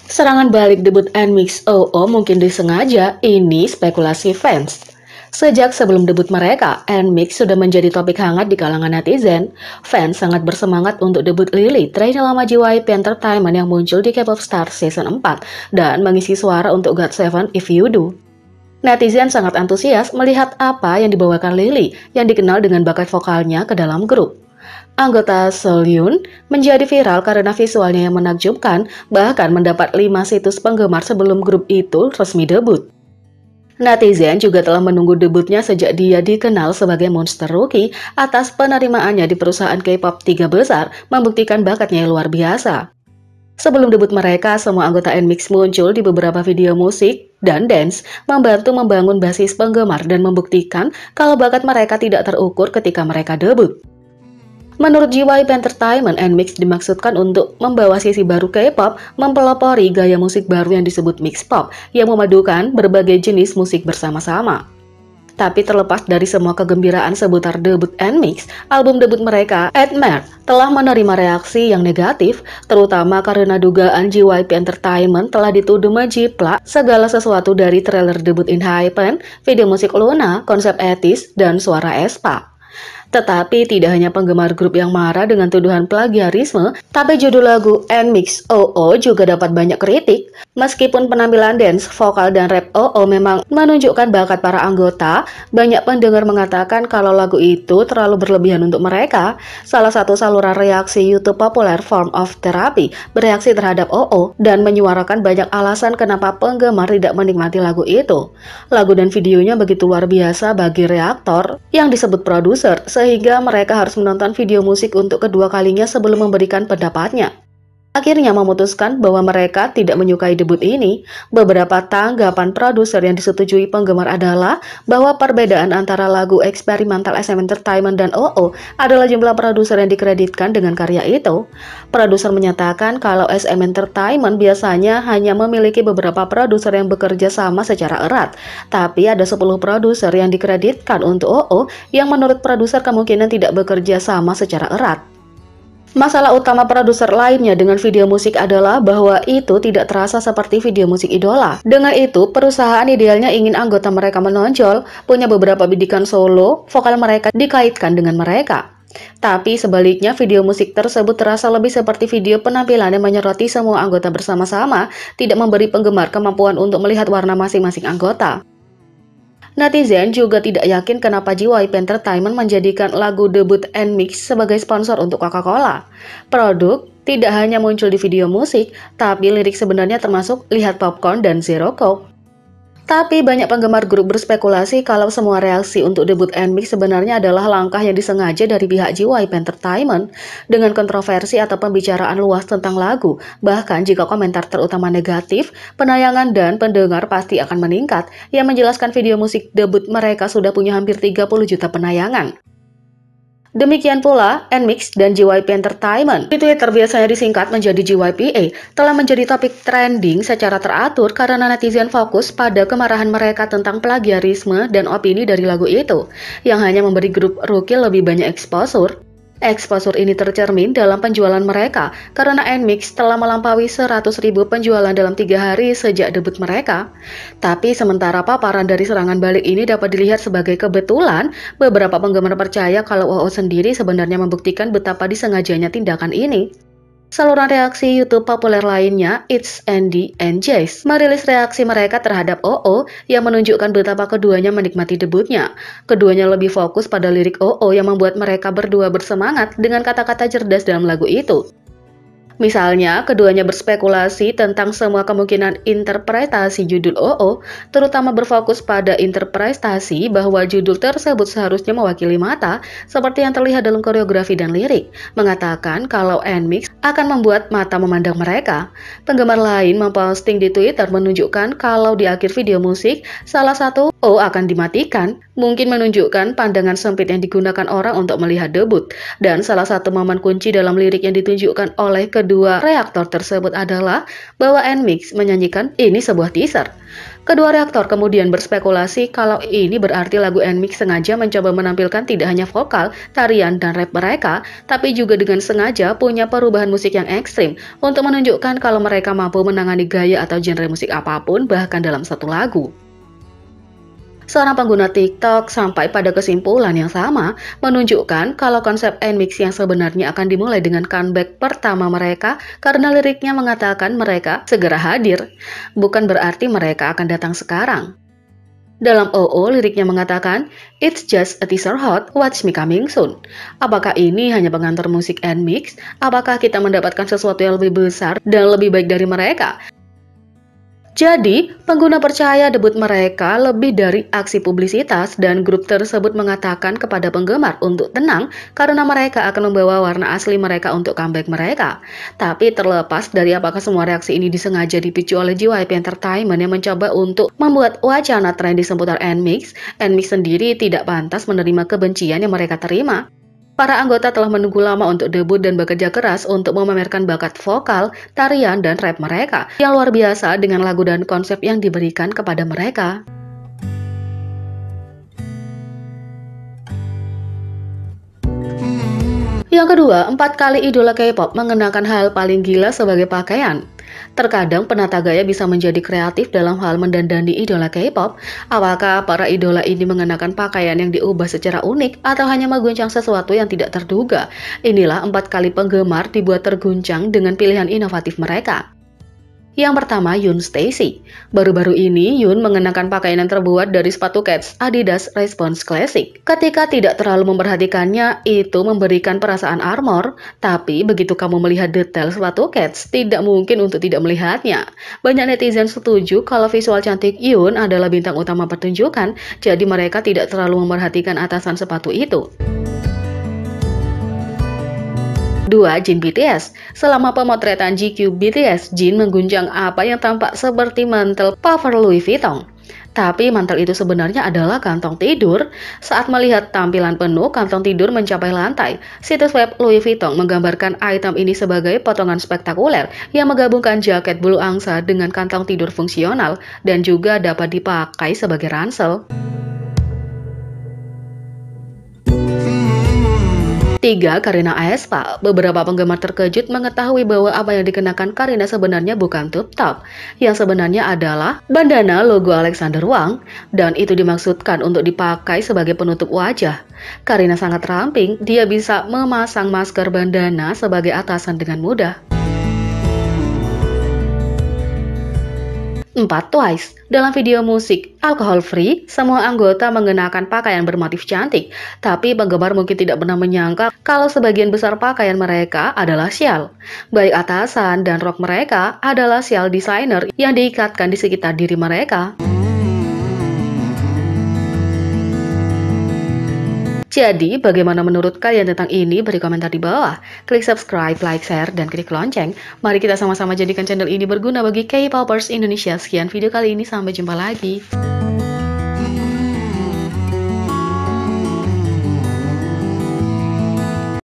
Serangan balik debut NMIXX OO mungkin disengaja, ini spekulasi fans. Sejak sebelum debut mereka, NMIXX sudah menjadi topik hangat di kalangan netizen. Fans sangat bersemangat untuk debut Lily, trainer lama JYP Entertainment yang muncul di K-pop Star Season 4 dan mengisi suara untuk GOT7 If You Do. Netizen sangat antusias melihat apa yang dibawakan Lily yang dikenal dengan bakat vokalnya ke dalam grup. Anggota Seohyun menjadi viral karena visualnya yang menakjubkan, bahkan mendapat 5 situs penggemar sebelum grup itu resmi debut. Netizen juga telah menunggu debutnya sejak dia dikenal sebagai monster rookie atas penerimaannya di perusahaan K-pop 3 besar, membuktikan bakatnya yang luar biasa. Sebelum debut mereka, semua anggota NMIXX muncul di beberapa video musik dan dance, membantu membangun basis penggemar dan membuktikan kalau bakat mereka tidak terukur ketika mereka debut. Menurut JYP Entertainment, NMIXX dimaksudkan untuk membawa sisi baru K-pop, mempelopori gaya musik baru yang disebut mix pop, yang memadukan berbagai jenis musik bersama-sama. Tapi terlepas dari semua kegembiraan seputar debut NMIXX, album debut mereka, Admire, telah menerima reaksi yang negatif, terutama karena dugaan JYP Entertainment telah dituduh menjiplak segala sesuatu dari trailer debut ENHYPEN, video musik Luna, konsep etis, dan suara aespa. Tetapi tidak hanya penggemar grup yang marah dengan tuduhan plagiarisme, tapi judul lagu NMIXX OO juga dapat banyak kritik. Meskipun penampilan dance, vokal, dan rap OO memang menunjukkan bakat para anggota, banyak pendengar mengatakan kalau lagu itu terlalu berlebihan untuk mereka. Salah satu saluran reaksi YouTube populer Form of Therapy bereaksi terhadap OO dan menyuarakan banyak alasan kenapa penggemar tidak menikmati lagu itu. Lagu dan videonya begitu luar biasa bagi reaktor yang disebut produser, sehingga mereka harus menonton video musik untuk kedua kalinya sebelum memberikan pendapatnya. Akhirnya memutuskan bahwa mereka tidak menyukai debut ini. Beberapa tanggapan produser yang disetujui penggemar adalah bahwa perbedaan antara lagu eksperimental SM Entertainment dan OO adalah jumlah produser yang dikreditkan dengan karya itu. Produser menyatakan kalau SM Entertainment biasanya hanya memiliki beberapa produser yang bekerja sama secara erat, tapi ada 10 produser yang dikreditkan untuk OO yang menurut produser kemungkinan tidak bekerja sama secara erat. Masalah utama produser lainnya dengan video musik adalah bahwa itu tidak terasa seperti video musik idola. Dengan itu, perusahaan idealnya ingin anggota mereka menonjol, punya beberapa bidikan solo, vokal mereka dikaitkan dengan mereka. Tapi sebaliknya, video musik tersebut terasa lebih seperti video penampilan yang menyoroti semua anggota bersama-sama, tidak memberi penggemar kemampuan untuk melihat warna masing-masing anggota. Netizen juga tidak yakin kenapa JYP Entertainment menjadikan lagu debut NMIXX sebagai sponsor untuk Coca-Cola. Produk tidak hanya muncul di video musik, tapi lirik sebenarnya termasuk Lihat Popcorn dan Zero Coke. Tapi banyak penggemar grup berspekulasi kalau semua reaksi untuk debut NMIXX sebenarnya adalah langkah yang disengaja dari pihak JYP Entertainment dengan kontroversi atau pembicaraan luas tentang lagu. Bahkan jika komentar terutama negatif, penayangan dan pendengar pasti akan meningkat. Yang menjelaskan video musik debut mereka sudah punya hampir 30 juta penayangan. Demikian pula, NMIXX dan JYP Entertainment di Twitter biasanya disingkat menjadi JYPA telah menjadi topik trending secara teratur karena netizen fokus pada kemarahan mereka tentang plagiarisme dan opini dari lagu itu, yang hanya memberi grup rookie lebih banyak exposure. Exposure ini tercermin dalam penjualan mereka karena NMIXX telah melampaui 100.000 penjualan dalam 3 hari sejak debut mereka. Tapi sementara paparan dari serangan balik ini dapat dilihat sebagai kebetulan, beberapa penggemar percaya kalau OO sendiri sebenarnya membuktikan betapa disengajanya tindakan ini. Saluran reaksi YouTube populer lainnya, It's Andy and Jace, merilis reaksi mereka terhadap OO yang menunjukkan betapa keduanya menikmati debutnya. Keduanya lebih fokus pada lirik OO yang membuat mereka berdua bersemangat dengan kata-kata cerdas dalam lagu itu. Misalnya, keduanya berspekulasi tentang semua kemungkinan interpretasi judul OO, terutama berfokus pada interpretasi bahwa judul tersebut seharusnya mewakili mata, seperti yang terlihat dalam koreografi dan lirik, mengatakan kalau NMIXX akan membuat mata memandang mereka. Penggemar lain memposting di Twitter menunjukkan kalau di akhir video musik, salah satu O akan dimatikan, mungkin menunjukkan pandangan sempit yang digunakan orang untuk melihat debut, dan salah satu momen kunci dalam lirik yang ditunjukkan oleh kedua reaktor tersebut adalah bahwa NMIXX menyanyikan ini sebuah teaser. Kedua reaktor kemudian berspekulasi kalau ini berarti lagu NMIXX sengaja mencoba menampilkan tidak hanya vokal, tarian, dan rap mereka, tapi juga dengan sengaja punya perubahan musik yang ekstrim untuk menunjukkan kalau mereka mampu menangani gaya atau genre musik apapun bahkan dalam satu lagu. Seorang pengguna TikTok sampai pada kesimpulan yang sama, menunjukkan kalau konsep NMIXX yang sebenarnya akan dimulai dengan comeback pertama mereka karena liriknya mengatakan mereka segera hadir. Bukan berarti mereka akan datang sekarang. Dalam OO, liriknya mengatakan, "It's just a teaser hot, watch me coming soon." Apakah ini hanya pengantar musik NMIXX? Apakah kita mendapatkan sesuatu yang lebih besar dan lebih baik dari mereka? Jadi, pengguna percaya debut mereka lebih dari aksi publisitas dan grup tersebut mengatakan kepada penggemar untuk tenang karena mereka akan membawa warna asli mereka untuk comeback mereka. Tapi terlepas dari apakah semua reaksi ini disengaja dipicu oleh JYP Entertainment yang mencoba untuk membuat wacana tren di seputar NMIXX, NMIXX sendiri tidak pantas menerima kebencian yang mereka terima. Para anggota telah menunggu lama untuk debut dan bekerja keras untuk memamerkan bakat vokal, tarian, dan rap mereka yang luar biasa dengan lagu dan konsep yang diberikan kepada mereka. Yang kedua, 4 kali idola K-pop mengenakan hal paling gila sebagai pakaian. Terkadang penata gaya bisa menjadi kreatif dalam hal mendandani idola K-pop. Apakah para idola ini mengenakan pakaian yang diubah secara unik atau hanya mengguncang sesuatu yang tidak terduga? Inilah 4 kali penggemar dibuat terguncang dengan pilihan inovatif mereka. Yang pertama, Yoon Stacy. Baru-baru ini, Yoon mengenakan pakaian yang terbuat dari sepatu kets Adidas Response Classic. Ketika tidak terlalu memperhatikannya, itu memberikan perasaan armor, tapi begitu kamu melihat detail sepatu kets, tidak mungkin untuk tidak melihatnya. Banyak netizen setuju kalau visual cantik Yoon adalah bintang utama pertunjukan, jadi mereka tidak terlalu memperhatikan atasan sepatu itu. 2. Jin BTS. Selama pemotretan GQ BTS, Jin mengguncang apa yang tampak seperti mantel puffer Louis Vuitton. Tapi mantel itu sebenarnya adalah kantong tidur. Saat melihat tampilan penuh, kantong tidur mencapai lantai. Situs web Louis Vuitton menggambarkan item ini sebagai potongan spektakuler yang menggabungkan jaket bulu angsa dengan kantong tidur fungsional dan juga dapat dipakai sebagai ransel. 3. Karina Aespa. Beberapa penggemar terkejut mengetahui bahwa apa yang dikenakan Karina sebenarnya bukan tube top, yang sebenarnya adalah bandana logo Alexander Wang, dan itu dimaksudkan untuk dipakai sebagai penutup wajah. Karina sangat ramping, dia bisa memasang masker bandana sebagai atasan dengan mudah. 4. Twice. Dalam video musik Alcohol Free, semua anggota mengenakan pakaian bermotif cantik, tapi penggemar mungkin tidak pernah menyangka kalau sebagian besar pakaian mereka adalah syal. Baik atasan dan rok mereka adalah syal desainer yang diikatkan di sekitar diri mereka. Jadi, bagaimana menurut kalian tentang ini? Beri komentar di bawah. Klik subscribe, like, share, dan klik lonceng. Mari kita sama-sama jadikan channel ini berguna bagi K-popers Indonesia. Sekian video kali ini, sampai jumpa lagi.